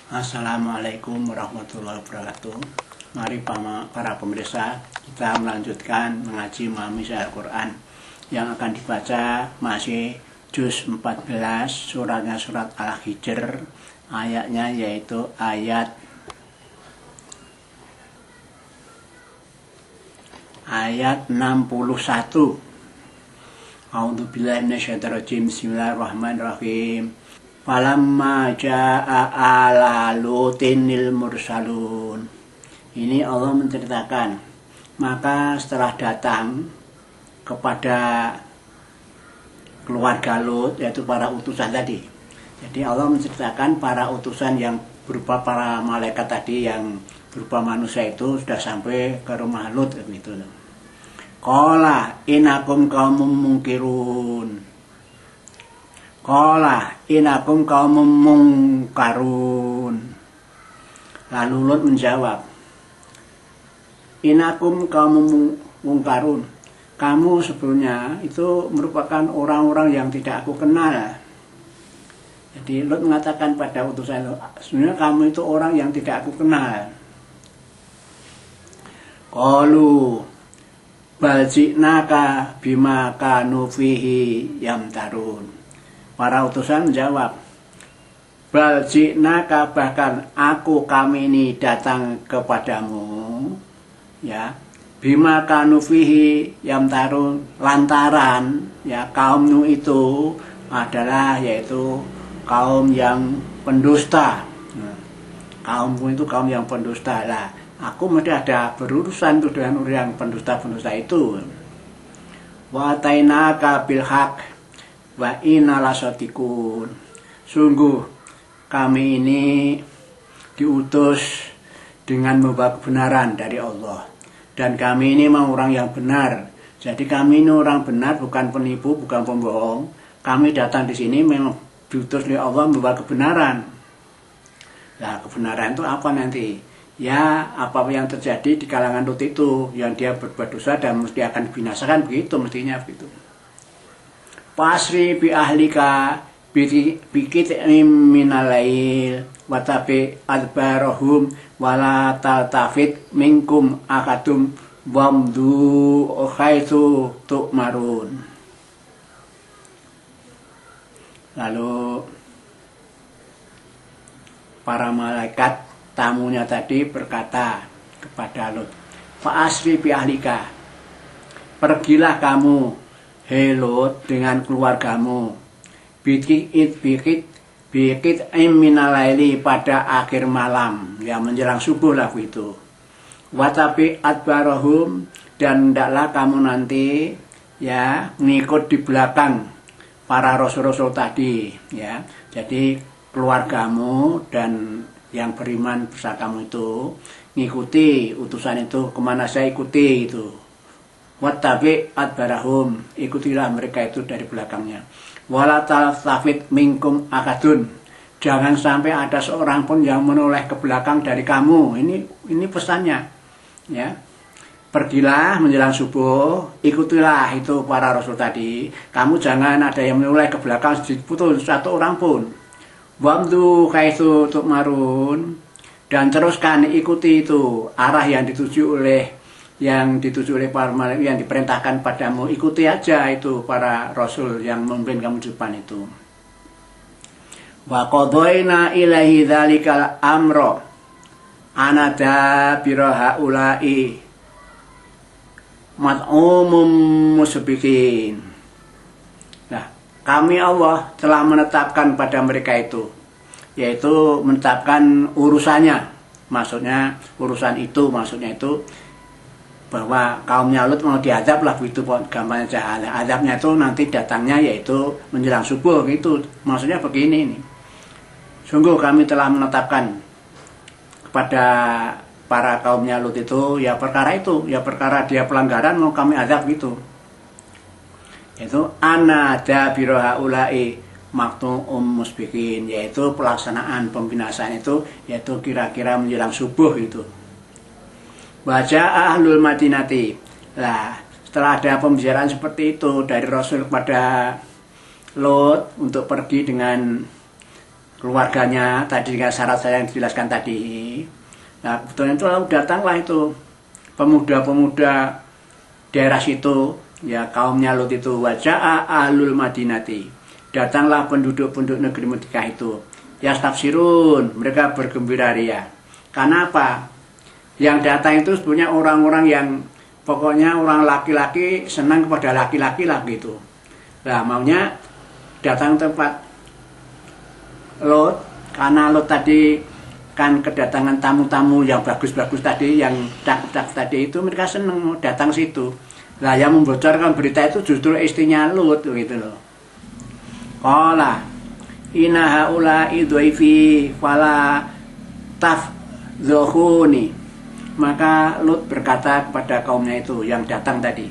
Assalamualaikum warahmatullahi wabarakatuh. Mari para pemirsa, kita melanjutkan mengaji memahami Al-Quran. Yang akan dibaca masih juz 14, suratnya surat Al-Hijr. Ayatnya yaitu ayat 61. A'udzubillahi minasyaitonirrajim. Bismillahirrahmanirrahim. Falamma jaa'a ala lutinil mursalun. Ini Allah menceritakan, maka setelah datang kepada keluarga Lut, yaitu para utusan tadi. Jadi Allah menceritakan para utusan yang berupa para malaikat tadi, yang berupa manusia itu sudah sampai ke rumah Lut gitu. Qala inakum qaumum munkirun. Qala inakum qaumum munkarun. Lalu Lut menjawab, inakum qaumum munkarun. Kamu sebelumnya itu merupakan orang-orang yang tidak aku kenal. Jadi Lut mengatakan pada utusan itu, sebenarnya kamu itu orang yang tidak aku kenal. Qalu bal ji'naka bima kanu fihi yamtarun. Para utusan menjawab, bal ji'naka, bahkan kami ini datang kepadamu, ya, bima kanu fihi yamtarun, lantaran ya kaummu itu adalah yaitu kaum yang pendusta. Kaummu itu kaum yang pendusta lah. Aku mesti ada berurusan tuh dengan orang yang pendusta-pendusta itu. Wa tainaka bil haq wa inna lasotikun. Sungguh kami ini diutus dengan membawa kebenaran dari Allah, dan kami ini memang orang yang benar. Jadi kami ini orang benar, bukan penipu, bukan pembohong. Kami datang di sini memang diutus oleh Allah membawa kebenaran. Nah, kebenaran itu apa nanti? Ya, apa yang terjadi di kalangan Lut itu, yang dia berbuat dosa dan mesti akan dibinasakan, begitu mestinya begitu. Pasri bi ahlika bikit minalail watabi adbarahum wala taltafit minkum akadum wamdu khaitu tu'marun. Lalu para malaikat tamunya tadi berkata kepada Lut, Fa'asri bi ahlika, pergilah kamu, hei Lut, dengan keluargamu, bikit minalaili, pada akhir malam, yang menjelang subuh lah itu. Watabi adbarahum, dan hendaklah kamu nanti ya ngikut di belakang para rasul-rasul tadi, ya. Jadi keluargamu dan yang beriman bersama kamu itu ngikuti utusan itu, kemana saya ikuti itu. Wattabi adbarahum, ikutilah mereka itu dari belakangnya. Wala taltafit minkum akadun, jangan sampai ada seorang pun yang menoleh ke belakang dari kamu. Ini pesannya, ya. Pergilah menjelang subuh, ikutilah itu para rasul tadi. Kamu jangan ada yang menoleh ke belakang sedikit pun, satu orang pun. Wamdu khaitu tu'marun, dan teruskan ikuti itu arah yang dituju oleh para malaikat yang diperintahkan padamu. Ikuti aja itu para rasul yang memimpin kamu di depan itu. Wa qadayna ilaihi dzalikal amra anada biraha ulai mat'umum musbikin. Kami Allah telah menetapkan pada mereka itu, yaitu menetapkan urusannya, maksudnya urusan itu, maksudnya itu bahwa kaumnya Lut mau diazab lah, begitu gampangnya saja. Azabnya itu nanti datangnya yaitu menjelang subuh gitu, maksudnya begini nih. Sungguh kami telah menetapkan kepada para kaumnya Lut itu, ya perkara dia pelanggaran mau kami azab gitu. Itu anada biroha ulai maktu musbikin, yaitu pelaksanaan pembinasaan itu, yaitu kira-kira menjelang subuh itu. Baca ahlul madinati. Lah, setelah ada pembicaraan seperti itu dari Rasul kepada Lot untuk pergi dengan keluarganya tadi dengan syarat saya yang dijelaskan tadi. Nah kebetulan itu lalu datanglah itu pemuda-pemuda daerah situ, ya kaumnya Lut itu, waja'a ahlul madinati, datanglah penduduk-penduduk negeri Madinah itu, yastafsirun, mereka bergembira ria. Karena apa? Yang datang itu sebenarnya orang-orang yang pokoknya orang laki-laki senang kepada laki-laki lah gitu. Nah maunya datang tempat Lot, karena Lot tadi kan kedatangan tamu-tamu yang bagus-bagus tadi, yang cakep-cakep tadi itu, mereka seneng datang situ. Nah yang membocorkan berita itu justru istrinya Lut gitu loh. Qala inna haula'i dhaifi fala tafdhuhuni. Maka Lut berkata kepada kaumnya itu yang datang tadi,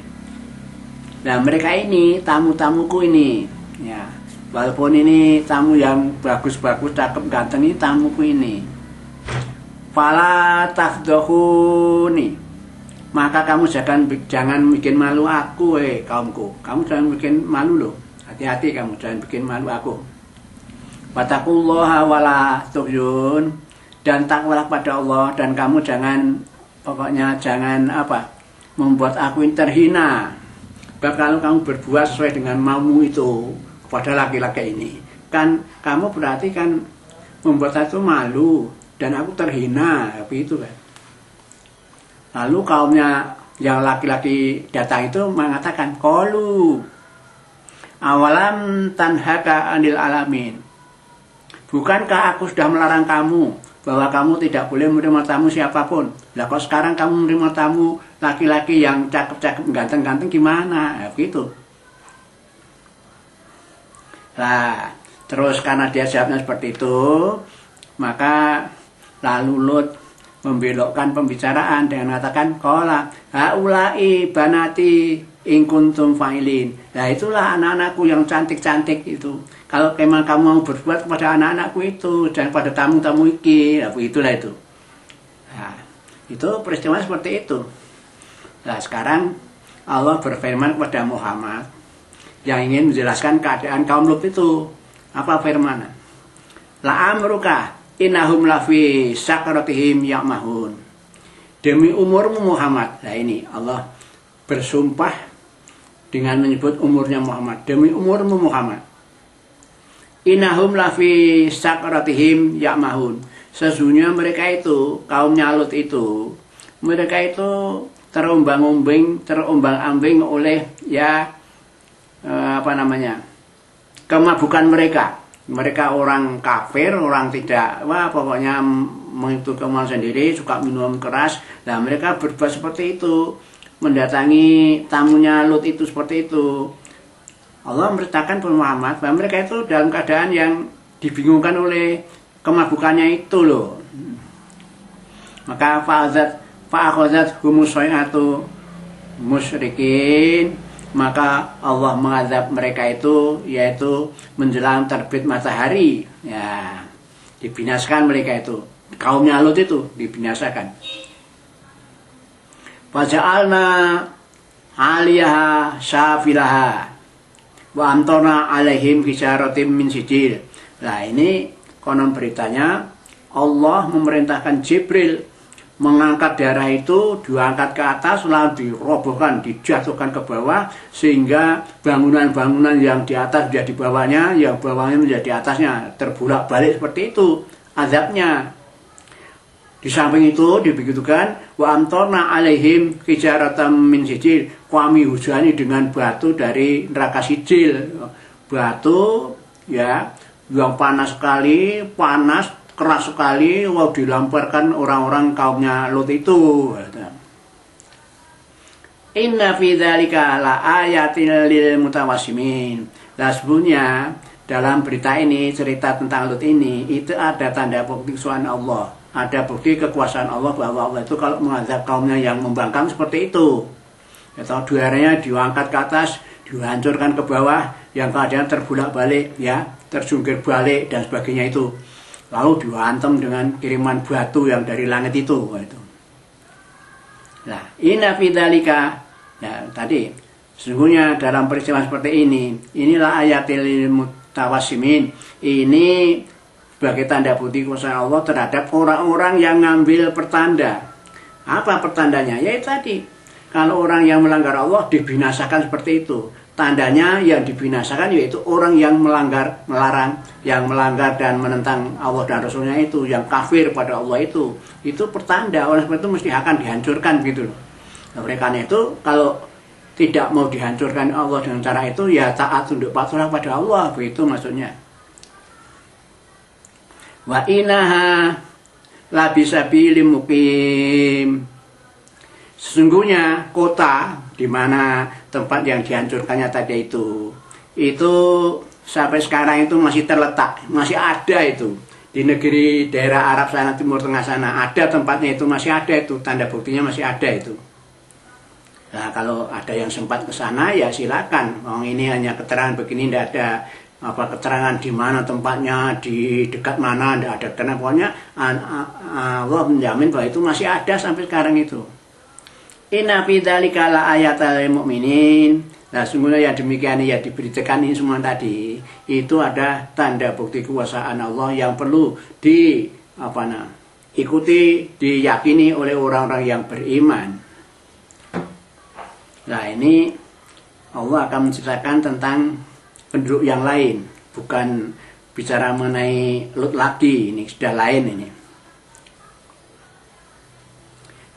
nah mereka ini tamu-tamuku ini, ya walaupun ini tamu yang bagus-bagus, cakep, ganteng, ini tamuku ini. Fala tafdhuhuni, maka kamu jangan bikin malu aku, kaumku. Kamu jangan bikin malu loh. Hati-hati kamu, jangan bikin malu aku. Wattaqullaha wala tuhyun, dan takwalah pada Allah, dan kamu pokoknya jangan membuat aku ini terhina. Sebab kalau kamu berbuat sesuai dengan maumu itu kepada laki-laki ini, kan kamu berarti kan membuat aku malu dan aku terhina, begitu kan. Lalu kaumnya yang laki-laki datang itu mengatakan, qalu awalam tanhaka anil alamin, bukankah aku sudah melarang kamu bahwa kamu tidak boleh menerima tamu siapapun? Lah kok sekarang kamu menerima tamu laki-laki yang cakep-cakep, ganteng-ganteng, gimana? Ya, begitu. Nah, terus karena dia jawabnya seperti itu, maka lalu Lut membelokkan pembicaraan dengan mengatakan, qala haula'i banati in kuntum fa'ilin. Nah itulah anak-anakku yang cantik-cantik itu. Kalau memang kamu mau berbuat kepada anak-anakku itu, dan pada tamu-tamu iki, nah, itulah itu. Nah, itu peristiwa seperti itu. Nah sekarang Allah berfirman kepada Muhammad yang ingin menjelaskan keadaan kaum Lut itu. Apa firman? La amruka innahum lafi sakratihim ya'mahun. Demi umurmu Muhammad. Nah ini Allah bersumpah dengan menyebut umurnya Muhammad. Demi umurmu Muhammad. Innahum lafi sakratihim ya'mahun. Sesungguhnya mereka itu, kaumnya Lut itu, mereka itu terombang-ambing oleh kemabukan mereka. Mereka orang kafir, orang tidak, pokoknya mengikuti kemauan sendiri, suka minum keras. Nah mereka berbuat seperti itu, mendatangi tamunya Lut itu seperti itu. Allah memberitakan kepada Muhammad bahwa mereka itu dalam keadaan yang dibingungkan oleh kemabukannya itu loh. Maka fa'akhazat humus soyatu musyrikin, maka Allah mengazab mereka itu, yaitu menjelang terbit matahari, ya dibinasakan mereka itu, kaumnya Lut itu dibinasakan. Faja'alna 'aliyaha safilaha wa amtarna 'alaihim hisyaratim min sijil. Nah ini konon beritanya Allah memerintahkan Jibril mengangkat darah itu, diangkat ke atas, lalu dirobohkan, dijatuhkan ke bawah, sehingga bangunan-bangunan yang di atas menjadi bawahnya, yang bawahnya menjadi atasnya, terbolak balik seperti itu azabnya. Di samping itu dibegitukan, wa amtorna alaihim hijaratan min sijil, kami hujani dengan batu dari neraka sijil. Batu ya yang panas sekali, keras sekali, dilamparkan orang-orang kaumnya Lut itu. Inna fi dzalika la ayatin lil mutawassimin. Nah sebenarnya dalam berita ini, cerita tentang Lut ini, itu ada tanda bukti kekuasaan Allah. Ada bukti kekuasaan Allah bahwa Allah itu kalau mengazab kaumnya yang membangkang seperti itu. Atau darahnya diangkat ke atas, dihancurkan ke bawah, yang keadaan terbulak balik, ya, terjungkir balik dan sebagainya itu. Lalu dihantam dengan kiriman batu yang dari langit itu. Nah, inna fi dzalika, nah tadi sesungguhnya dalam peristiwa seperti ini, inilah ayatil mutawassimin. Ini sebagai tanda bukti kuasa Allah terhadap orang-orang yang ngambil pertanda. Apa pertandanya? Ya itu tadi. Kalau orang yang melanggar Allah dibinasakan seperti itu. Tandanya yang dibinasakan yaitu orang yang melarang, yang melanggar dan menentang Allah dan Rasulnya itu, yang kafir pada Allah itu pertanda. Orang seperti itu mesti akan dihancurkan gitu loh. Nah, oleh karena itu kalau tidak mau dihancurkan Allah dengan cara itu, ya taat tunduk patuhlah pada Allah, begitu maksudnya. Wa inaha labisabilim muqim. Sesungguhnya kota di mana tempat yang dihancurkannya tadi itu sampai sekarang itu masih terletak, masih ada itu di negeri daerah Arab sana, Timur Tengah sana, ada tempatnya itu, masih ada itu, tanda buktinya masih ada itu. Nah, kalau ada yang sempat ke sana ya silakan. Ini hanya keterangan begini, tidak ada keterangan di mana tempatnya, di dekat mana, tidak ada keterangan. Pokoknya Allah menjamin bahwa itu masih ada sampai sekarang itu. Inna fi dzalika la ayatal mu'minin. Nah, sungguhnya yang demikian ya diberitakan ini semua tadi, itu ada tanda bukti kekuasaan Allah yang perlu ikuti, diyakini oleh orang-orang yang beriman. Nah, ini Allah akan menceritakan tentang penduduk yang lain, bukan bicara mengenai Lut lagi, ini sudah lain ini.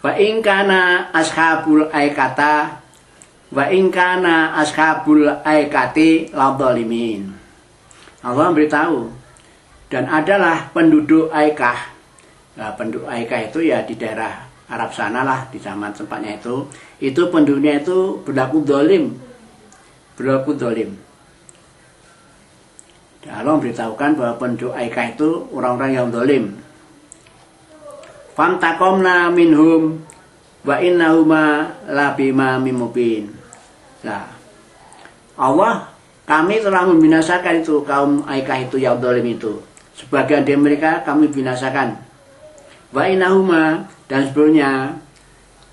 Wa in kana ashabul aikata wa in kana ashabul aikati ladzalimin. Allah beritahu, dan adalah penduduk Aikah. Nah, penduduk Aikah itu ya di daerah Arab sana lah, di zaman tempatnya itu penduduknya itu berlaku zalim. Dan Allah memberitahukan bahwa penduduk Aikah itu orang-orang yang zalim. Famtaqomna minhum wa innahuma labima mimubin. Nah, Allah, kami telah membinasakan itu kaum Aikah itu yang zalim itu. Sebagian dari mereka kami binasakan. Wa innahuma, dan sebelumnya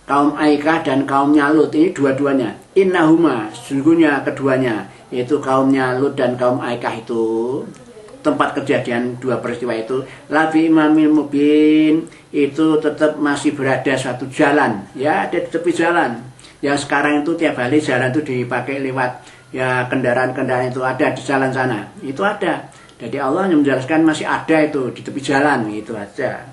kaum Aikah dan kaumnya Lut, ini dua-duanya. Innahuma, sesungguhnya keduanya, yaitu kaumnya Lut dan kaum Aikah itu, tempat kejadian dua peristiwa itu, labi imamil mubin, itu tetap masih berada suatu jalan, ya ada di tepi jalan. Yang sekarang itu tiap hari jalan itu dipakai lewat ya kendaraan-kendaraan itu ada di jalan sana, itu ada. Jadi Allah yang menjelaskan masih ada itu di tepi jalan, itu aja.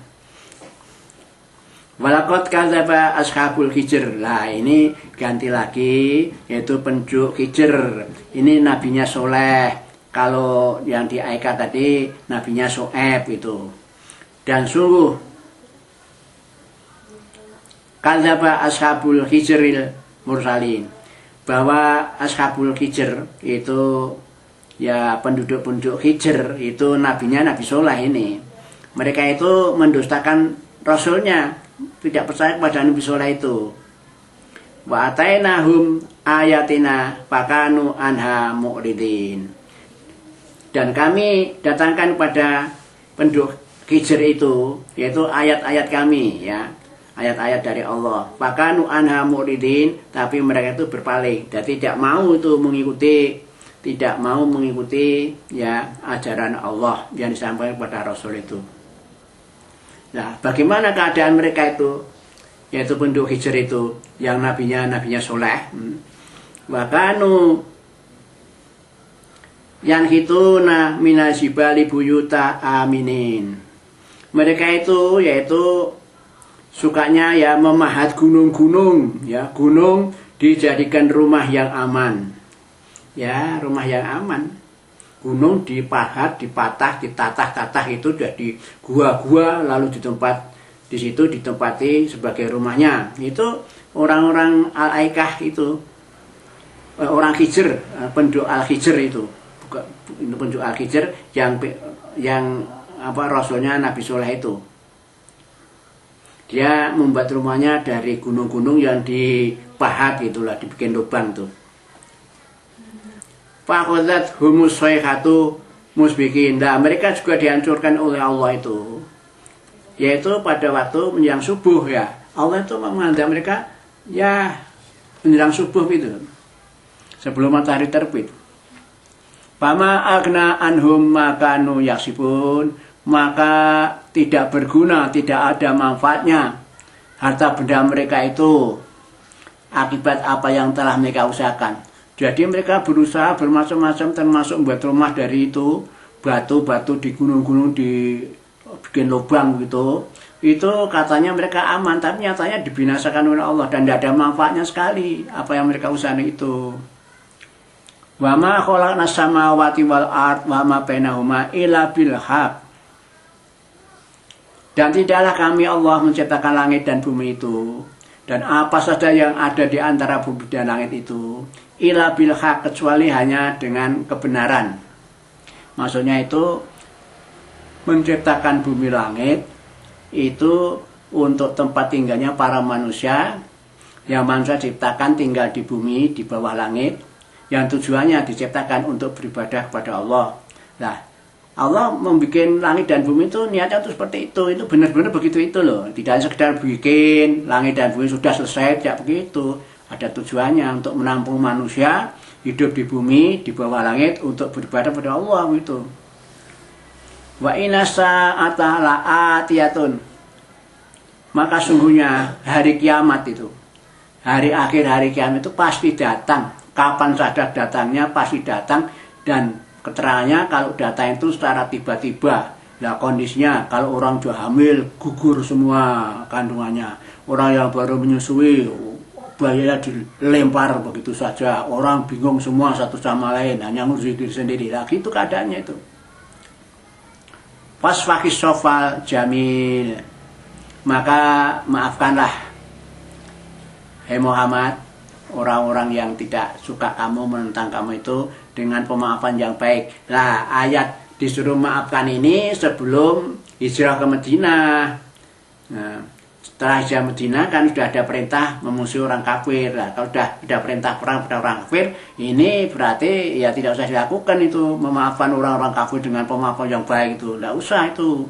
Walaqad kadzaba ashabul hijr. Lah ini ganti lagi, yaitu penduduk hijr. Ini nabinya Soleh. Kalau yang di Aikah tadi nabinya Shu'aib itu. Dan sungguh kadzaba ashabul hijril mursalin, bahwa ashabul hijr itu ya penduduk-penduduk hijr itu nabinya Nabi Soleh ini. Mereka itu mendustakan rasulnya, tidak percaya kepada Nabi Soleh itu. Wa atainahum ayatina fakanu anha mu'ridin. Dan kami datangkan kepada penduduk Hijr itu, yaitu ayat-ayat kami, ya, ayat-ayat dari Allah. Fakanu anha mu'ridin, tapi mereka itu berpaling, dan tidak mau itu mengikuti ya ajaran Allah yang disampaikan kepada Rasul itu. Nah, bagaimana keadaan mereka itu, yaitu penduduk Hijr itu, yang nabinya Soleh. Wakanu yang hituna minasibali buyuta aminin. Mereka itu yaitu sukanya ya memahat gunung-gunung, ya, gunung dijadikan rumah yang aman. Ya, rumah yang aman. Gunung dipahat, dipatah, ditatah-tatah itu jadi gua-gua, lalu di situ ditempati sebagai rumahnya. Itu orang-orang Al-Aikah itu, orang Hijr, penduduk Al-Hijr itu. Penduduk Al-Hijr yang rasulnya Nabi Soleh itu. Dia membuat rumahnya dari gunung-gunung yang dipahat itulah, dibikin lubang tuh. Fakhadzat humus sayhatu musbikin. Nah, mereka juga dihancurkan oleh Allah itu. Yaitu pada waktu menjelang subuh, ya. Allah itu mengandam mereka ya menjelang subuh itu. Sebelum matahari terbit. Pama agna anhum makanu yaksibun, maka tidak berguna, tidak ada manfaatnya harta benda mereka itu akibat apa yang telah mereka usahakan. Jadi mereka berusaha bermacam-macam, termasuk membuat rumah dari itu, batu-batu di gunung-gunung dibikin lubang gitu. Itu katanya mereka aman, tapi nyatanya dibinasakan oleh Allah dan tidak ada manfaatnya sekali apa yang mereka usahakan itu. Wa ma khalaqnas samawati wal ard wa ma bainahuma illa bil haq. Dan tidaklah kami Allah menciptakan langit dan bumi itu dan apa saja yang ada di antara bumi dan langit itu illa bil haq, kecuali hanya dengan kebenaran. Maksudnya itu menciptakan bumi langit itu untuk tempat tinggalnya para manusia, yang manusia ciptakan tinggal di bumi di bawah langit, yang tujuannya diciptakan untuk beribadah kepada Allah. Nah, Allah membuat langit dan bumi itu niatnya itu seperti itu benar-benar begitu itu loh. Tidak sekedar bikin langit dan bumi sudah selesai, tidak begitu. Ada tujuannya untuk menampung manusia hidup di bumi di bawah langit untuk beribadah kepada Allah itu. Wa inna sa'ata la'atiyatun. Maka sungguhnya hari kiamat itu, hari akhir hari kiamat itu pasti datang. Kapan saja datangnya pasti datang, dan keterangannya kalau datang itu secara tiba-tiba. Nah kondisinya kalau orang sudah hamil gugur semua kandungannya, orang yang baru menyusui bayinya dilempar begitu saja, orang bingung semua satu sama lain, hanya ngurusin diri sendiri. Nah gitu keadaannya itu. Fasfaqis sofal jamil, maka maafkanlah hai Muhammad orang-orang yang tidak suka kamu, menentang kamu itu dengan pemaafan yang baik. Nah ayat disuruh maafkan ini sebelum hijrah ke Madinah. Nah, setelah hijrah Madinah kan sudah ada perintah memusuhi orang kafir. Nah, kalau sudah ada perintah perang pada orang kafir, ini berarti ya tidak usah dilakukan itu, memaafkan orang-orang kafir dengan pemaafan yang baik itu. Tidak usah itu.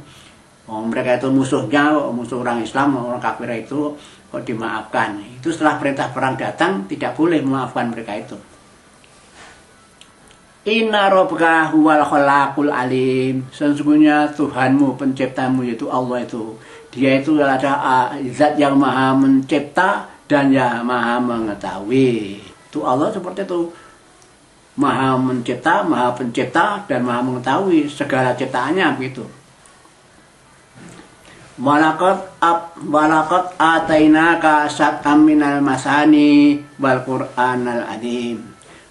Mereka itu musuhnya, musuh orang Islam, orang kafir itu kok dimaafkan. Itu setelah perintah perang datang, tidak boleh memaafkan mereka itu. Inna rabbaka huwal khalaqul alim. Sesungguhnya Tuhanmu, penciptamu, yaitu Allah itu, Dia itu adalah zat yang maha mencipta dan yang maha mengetahui. Itu Allah seperti itu, maha mencipta, maha pencipta, dan maha mengetahui segala ciptaannya begitu. Walaqad atainaka sab'am minal masani wal qur'anal adzim.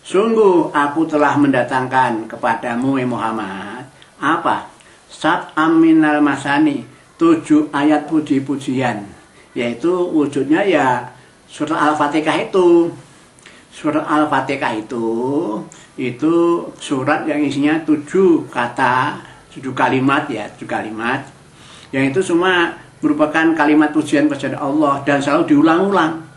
Sungguh aku telah mendatangkan kepadamu Muhammad apa? Sab'am minal masani, 7 ayat puji-pujian, yaitu wujudnya ya surat Al-Fatihah itu. Surat Al-Fatihah itu surat yang isinya 7 kata, 7 kalimat ya, 7 kalimat. Yang itu semua merupakan kalimat pujian kepada Allah dan selalu diulang-ulang.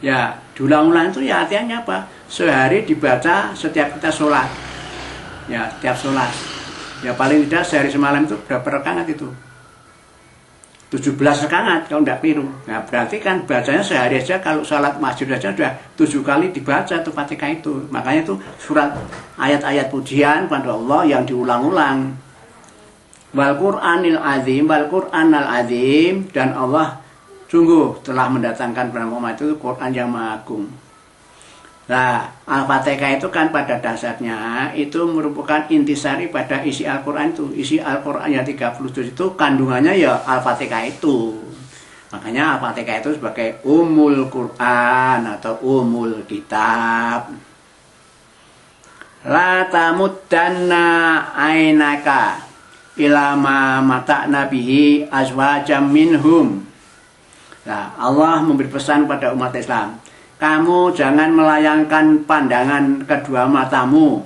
Ya, diulang-ulang itu ya artinya apa? Sehari dibaca setiap kita sholat. Ya, setiap sholat. Ya paling tidak sehari semalam itu berapa rakaat itu? 17 rakaat kalau tidak keliru. Nah, berarti kan bacanya sehari aja, kalau sholat masjid aja sudah 7 kali dibaca tuh Fatihah itu. Makanya itu surat ayat-ayat pujian pada Allah yang diulang-ulang. Wal Qur'anil azim, wal Qur'anal azim, dan Allah sungguh telah mendatangkan kepada Muhammad itu Quran yang maha agung. Nah, Al-Fatihah itu kan pada dasarnya itu merupakan intisari pada isi Al-Quran itu. Isi Al-Quran yang 37 itu kandungannya ya Al-Fatihah itu. Makanya Al-Fatihah itu sebagai Ummul Quran atau Ummul Kitab. La tamuddanna ainaka ilama mata nabihi azwajam minhum. Nah, Allah memberi pesan pada umat Islam, kamu jangan melayangkan pandangan kedua matamu.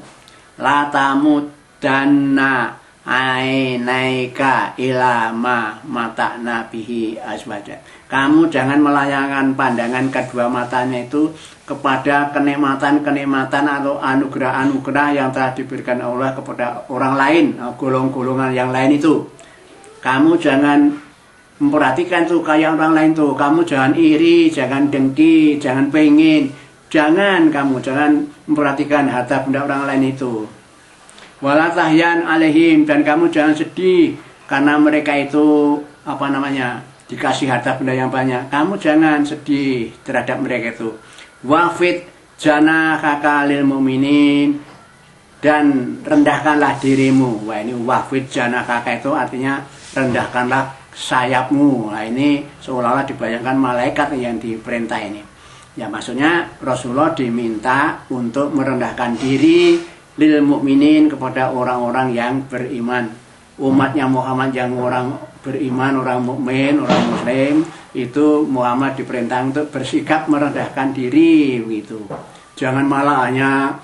La tamuddanna ainaika ilama mata nabihi azwajam. Kamu jangan melayangkan pandangan kedua matanya itu kepada kenikmatan-kenikmatan atau anugerah-anugerah yang telah diberikan Allah kepada orang lain, golong-golongan yang lain itu. Kamu jangan memperhatikan tuh kayak orang lain tuh. Kamu jangan iri, jangan dengki, jangan pengen. Jangan memperhatikan harta benda orang lain itu. Wala tahyan alaihim, dan kamu jangan sedih karena mereka itu dikasih harta benda yang banyak. Kamu jangan sedih terhadap mereka itu. Wafid janahaka lil mu'minin, dan rendahkanlah dirimu. Wah, ini wafid janahaka itu artinya rendahkanlah sayapmu. Nah, ini seolah-olah dibayangkan malaikat yang diperintah ini. Ya, maksudnya Rasulullah diminta untuk merendahkan diri lil mu'minin, kepada orang-orang yang beriman. Umatnya Muhammad yang orang beriman, orang mukmin, orang muslim, itu Muhammad diperintah untuk bersikap merendahkan diri gitu. Jangan malah hanya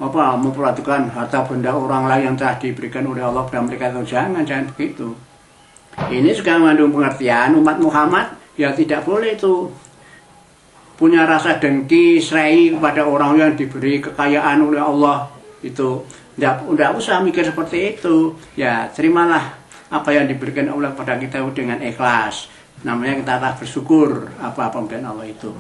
memperhatikan harta benda orang lain yang telah diberikan oleh Allah kepada mereka itu. Jangan begitu. Ini juga mengandung pengertian umat Muhammad ya tidak boleh itu punya rasa dengki, serai kepada orang yang diberi kekayaan oleh Allah itu. Tidak usah mikir seperti itu. Ya, terimalah apa yang diberikan Allah pada kita dengan ikhlas. Namanya kita tak bersyukur apa pemberian Allah itu.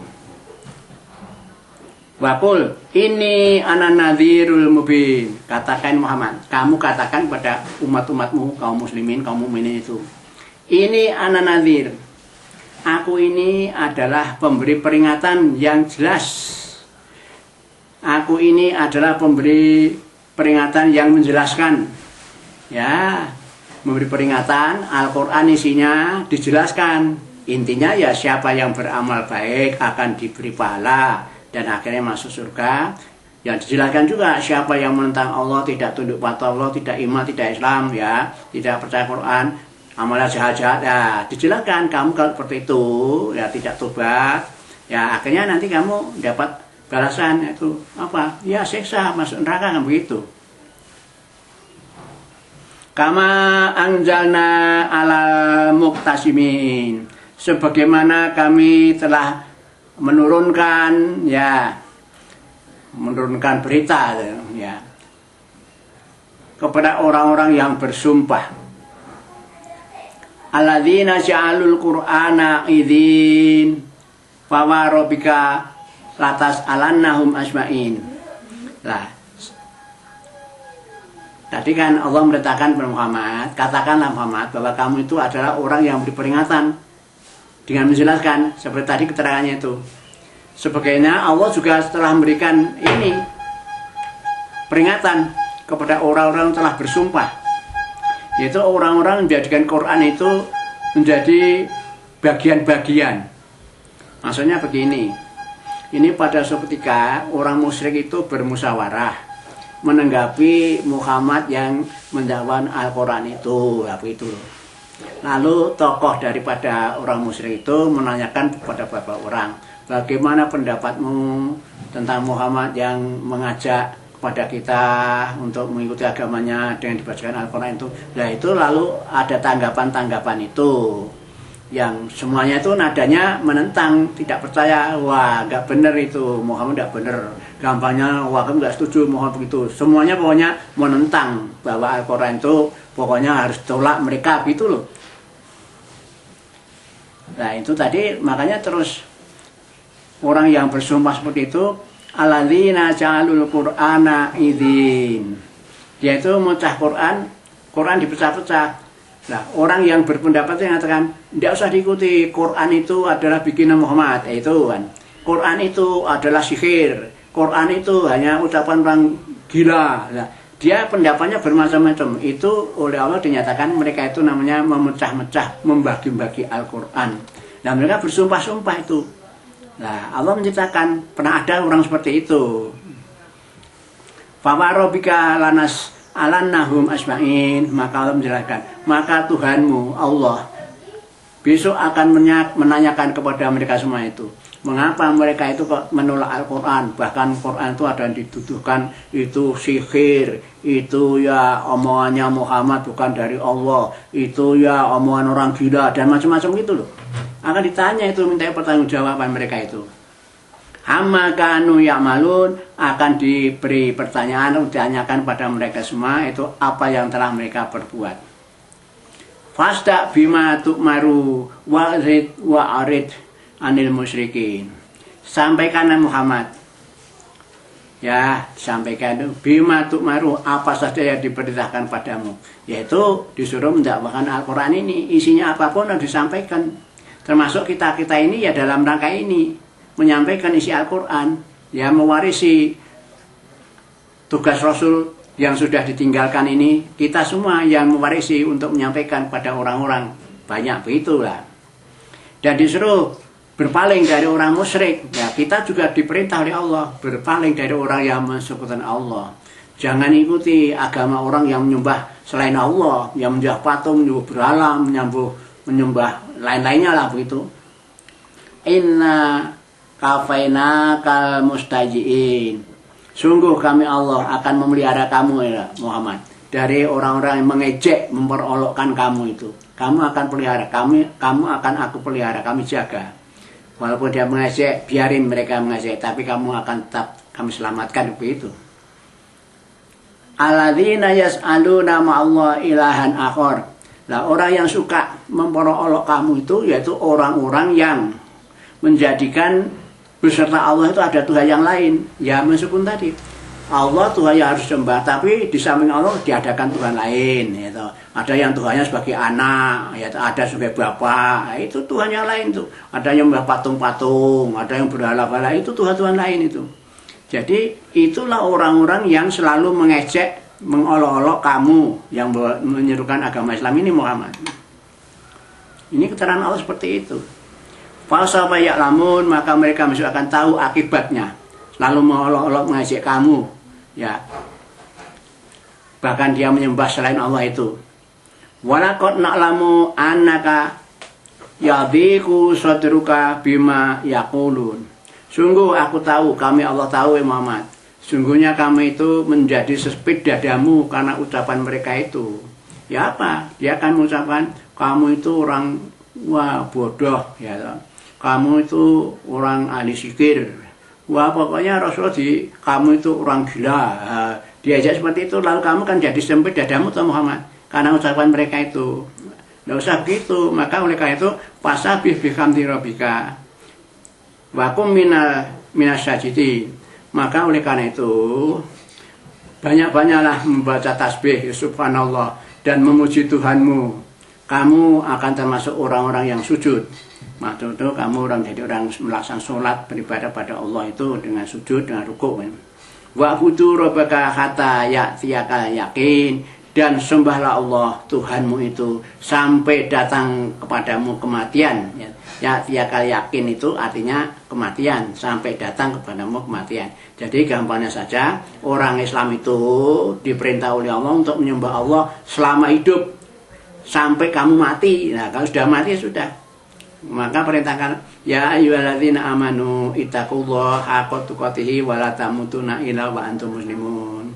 Waqul ini ana nadhirul mubin. Katakan Muhammad, kamu katakan pada umat-umatmu, kaum muslimin, kaum mukminin itu. Ini ana nadhir. Aku ini adalah pemberi peringatan yang jelas. Aku ini adalah pemberi peringatan yang menjelaskan. Ya, memberi peringatan, Al-Quran isinya dijelaskan. Intinya ya siapa yang beramal baik akan diberi pahala dan akhirnya masuk surga. Yang dijelaskan juga siapa yang menentang Allah, tidak tunduk patuh Allah, tidak iman, tidak Islam, ya, tidak percaya Quran, amalnya jahat-jahat, ya, dijelaskan. Kamu kalau seperti itu, ya tidak tobat, ya akhirnya nanti kamu dapat balasan itu apa? Ya siksa, masuk neraka, kan begitu. Kama anjalna ala muqtasimin, sebagaimana kami telah menurunkan berita ya kepada orang-orang yang bersumpah. Alladzina ja'alul qur'ana idzin fa rabbika latas alannahum asma'in. Lah, tadi kan Allah merintahkan kepada Muhammad, katakanlah Muhammad bahwa kamu itu adalah orang yang beri peringatan dengan menjelaskan seperti tadi keterangannya itu. Sebagainya Allah juga telah memberikan ini peringatan kepada orang-orang yang telah bersumpah, yaitu orang-orang menjadikan Quran itu menjadi bagian-bagian. Maksudnya begini, ini pada suatu ketika orang musyrik itu bermusyawarah menanggapi Muhammad yang mendakwakan Al-Quran itu, itu. Lalu tokoh daripada orang musyrik itu menanyakan kepada beberapa orang, bagaimana pendapatmu tentang Muhammad yang mengajak kepada kita untuk mengikuti agamanya dengan dibacakan Al-Quran itu. Nah itu lalu ada tanggapan-tanggapan itu yang semuanya itu nadanya menentang, tidak percaya, wah nggak benar itu, Muhammad nggak benar. Gampangnya, wah kamu nggak setuju Muhammad begitu. Semuanya pokoknya menentang bahwa Al-Quran itu pokoknya harus tolak mereka gitu loh. Nah itu tadi makanya terus orang yang bersumpah seperti itu, alladzina ja'alul qur'ana idzin, yaitu memecah Quran dipecah-pecah. Nah, orang yang berpendapat yang mengatakan tidak usah diikuti, Quran itu adalah bikinan Muhammad, itu kan. Quran itu adalah sihir, Quran itu hanya ucapan orang gila. Nah, dia pendapatnya bermacam-macam. Itu oleh Allah dinyatakan mereka itu namanya memecah-mecah, membagi-bagi Al-Quran. Dan mereka bersumpah-sumpah itu. Nah, Allah menciptakan, pernah ada orang seperti itu. Fawarobika lanas alannahum asma'in, maka Allah menjelaskan, maka Tuhanmu Allah besok akan menanyakan kepada mereka semua itu, mengapa mereka itu kok menolak Al-Quran, bahkan Quran itu ada yang dituduhkan itu sihir, itu ya omongannya Muhammad bukan dari Allah, itu ya omongan orang gila dan macam-macam gitu loh. Akan ditanya itu, minta pertanggungjawaban mereka itu. Amma kanu ya'malun, akan diberi pertanyaan, ditanyakan pada mereka semua itu apa yang telah mereka perbuat. Fasta bima tu'maru wa'arid anil musyrikin. Sampaikan Muhammad ya sampaikan itu bima tu'maru, apa saja yang diperintahkan padamu, yaitu disuruh mendakwakan Al-Quran ini. Isinya apapun harus disampaikan, termasuk kita ini ya dalam rangka ini menyampaikan isi Al-Quran, ya mewarisi tugas Rasul yang sudah ditinggalkan ini. Kita semua yang mewarisi untuk menyampaikan pada orang-orang, banyak begitulah. Dan disuruh berpaling dari orang musyrik. Ya, kita juga diperintah oleh Allah berpaling dari orang yang mensekutukan Allah. Jangan ikuti agama orang yang menyembah selain Allah, yang menyembah patung, menyembah berhala, menyembah lain-lainnya lah begitu. Inna kafaina kal mustajiin. Sungguh kami Allah akan memelihara kamu ya Muhammad dari orang-orang yang mengejek, memperolokkan kamu itu. Kamu akan pelihara, kamu akan aku pelihara, kami jaga. Walaupun dia mengejek, biarin mereka mengejek, tapi kamu akan tetap kami selamatkan begitu. Alladzina yas'aluna ma'allah ilahan akhar. Lah orang yang suka memperolok kamu itu yaitu orang-orang yang menjadikan beserta Allah itu ada Tuhan yang lain. Ya meskipun tadi Allah Tuhan yang harus sembah, tapi di samping Allah diadakan Tuhan lain. Gitu. Ada yang Tuhannya sebagai anak, ya, ada sebagai bapak, itu Tuhan yang lain tuh. Ada yang patung-patung, ada yang berhala-hala, itu Tuhan-Tuhan lain itu. Jadi itulah orang-orang yang selalu mengejek, mengolok-olok kamu yang menyerukan agama Islam ini Muhammad. Ini keterangan Allah seperti itu. Fasawfa ya'lamun, maka mereka mesti akan tahu akibatnya. Selalu mengolok-olok mengejek kamu, ya. Bahkan dia menyembah selain Allah itu. Walaqad na'lamu annaka yadhiqu sadruka bima yaqulun. Sungguh aku tahu, kami Allah tahu ya Muhammad. Sungguhnya kami itu menjadi sempit dadamu karena ucapan mereka itu. Ya apa? Dia akan mengucapkan kamu itu orang wah bodoh, ya. Kamu itu orang ahli sikir. Wah pokoknya Rasulullah kamu itu orang gila. Diajak seperti itu, lalu kamu kan jadi sempit dadamu tuh Muhammad karena ucapan mereka itu. Nggak usah begitu. Maka oleh karena itu fasabih bihamdi rabbika wa kum minasajidin. Maka oleh karena itu banyak-banyaklah membaca tasbih subhanallah dan memuji Tuhanmu. Kamu akan termasuk orang-orang yang sujud. Maksud itu kamu jadi orang melaksanakan sholat beribadah pada Allah itu dengan sujud, dengan rukuk. Wa budu rabbaka hatta ya'tiyaka yakin, dan sembahlah Allah Tuhanmu itu sampai datang kepadamu kematian. Ya'tiyaka yakin itu artinya kematian, sampai datang kepadamu kematian. Jadi gampangnya saja orang Islam itu diperintah oleh Allah untuk menyembah Allah selama hidup sampai kamu mati. Nah kalau sudah mati sudah. Maka perintahkan ya ayyuhalladzina amanu ittaqullaha haqqa tuqatih wa la tamutunna illa wa antum muslimun.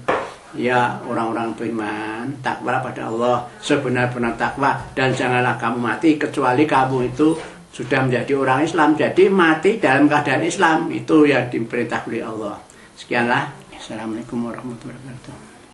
Ya orang-orang beriman, takwa pada Allah sebenar-benar takwa, dan janganlah kamu mati kecuali kamu itu sudah menjadi orang Islam. Jadi mati dalam keadaan Islam itu yang diperintah oleh Allah. Sekianlah. Assalamualaikum warahmatullahi wabarakatuh.